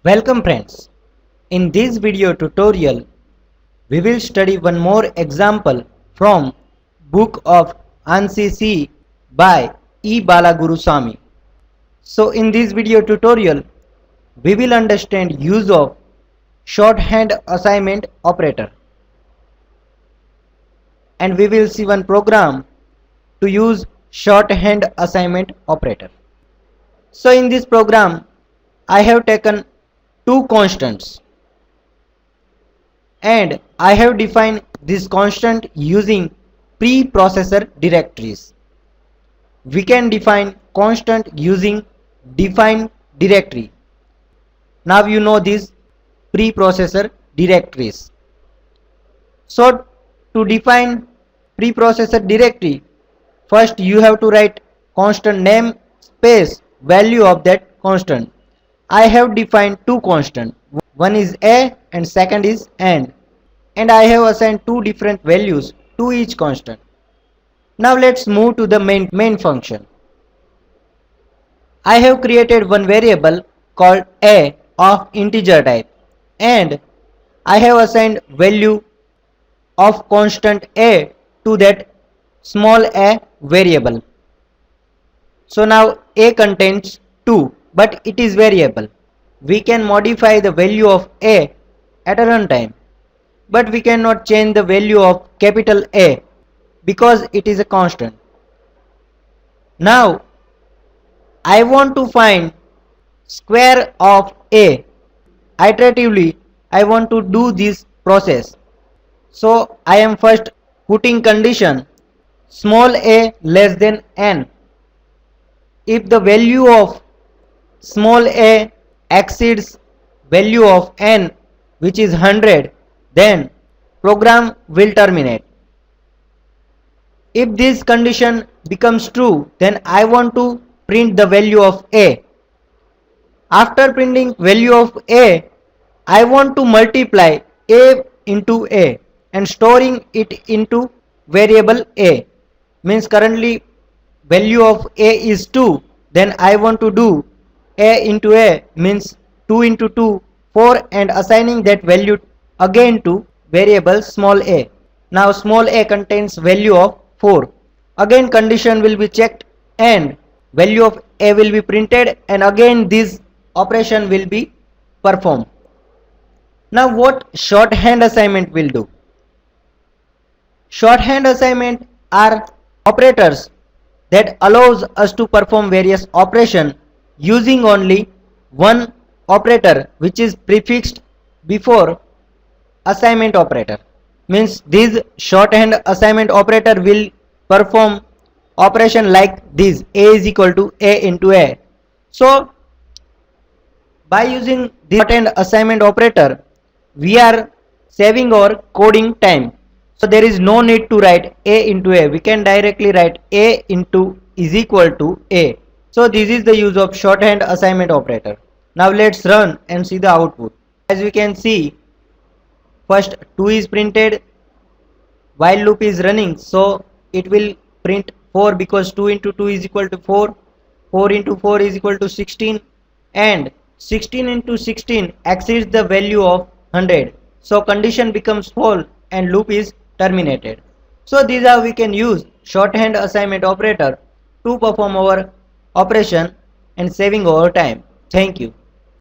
Welcome friends. In this video tutorial, we will study one more example from Book of ANSI C by E. Balagurusamy. So in this video tutorial, we will understand use of shorthand assignment operator. And we will see one program to use shorthand assignment operator. So in this program, I have taken two constants and I have defined this constant using preprocessor directories. We can define constant using define directory. Now you know these preprocessor directories. So to define preprocessor directory, first you have to write constant name space value of that constant. I have defined two constants. One is a and second is and I have assigned two different values to each constant. Now let's move to the main function. I have created one variable called a of integer type and I have assigned value of constant a to that small a variable. So now a contains 2, but it is variable. We can modify the value of a at a runtime, but we cannot change the value of capital A because it is a constant. Now I want to find square of a. Iteratively I want to do this process. So I am first putting condition small a less than n. If the value of small a exceeds value of n, which is 100, then program will terminate. If this condition becomes true, then I want to print the value of a. After printing value of a, I want to multiply a into a and storing it into variable a. Means currently value of a is 2, then I want to do a into a means 2 into 2 4 and assigning that value again to variable small a. Now small a contains value of 4. Again condition will be checked and value of a will be printed and again this operation will be performed. Now what shorthand assignment will do? Shorthand assignment are operators that allows us to perform various operations using only one operator which is prefixed before assignment operator. Means this shorthand assignment operator will perform operation like this: a is equal to a into a. So by using this shorthand assignment operator, we are saving our coding time. So there is no need to write a into a. We can directly write a into is equal to a. So this is the use of shorthand assignment operator. Now let's run and see the output. As we can see, first 2 is printed, while loop is running, so it will print 4 because 2 into 2 is equal to 4, 4 into 4 is equal to 16 and 16 into 16 exceeds the value of 100. So condition becomes false and loop is terminated. So these are we can use shorthand assignment operator to perform our operation and saving our time. Thank you.